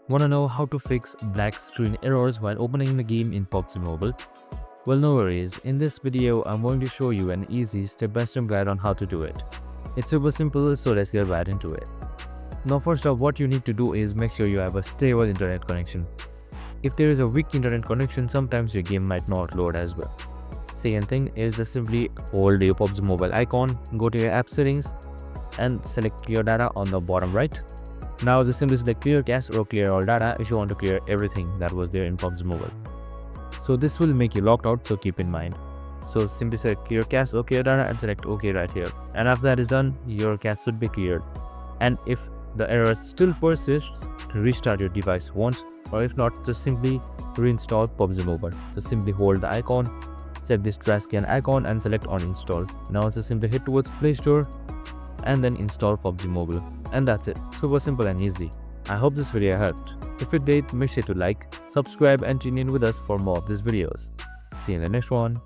Wanna know how to fix black screen errors while opening the game in PUBG Mobile? Well, no worries. In this video, I'm going to show you an easy step-by-step guide on how to do it. It's super simple, so let's get right into it. Now, first off, what you need to do is make sure you have a stable internet connection. If there is a weak internet connection, sometimes your game might not load as well. Second thing is just simply hold your PUBG Mobile icon, go to your app settings, and select clear data on the bottom right. Now just simply select clear cache or clear all data if you want to clear everything that was there in PUBG Mobile. So this will make you locked out, so keep in mind. So simply select clear cache or clear data and select OK right here. And after that is done, your cache should be cleared. And if the error still persists, restart your device once, or if not, just simply reinstall PUBG Mobile. Just simply hold the icon, select this trash can icon and select on install. Now just simply head towards Play Store and then install PUBG Mobile. And that's it. Super simple and easy. I hope this video helped. If it did, make sure to like, subscribe and tune in with us for more of these videos. See you in the next one.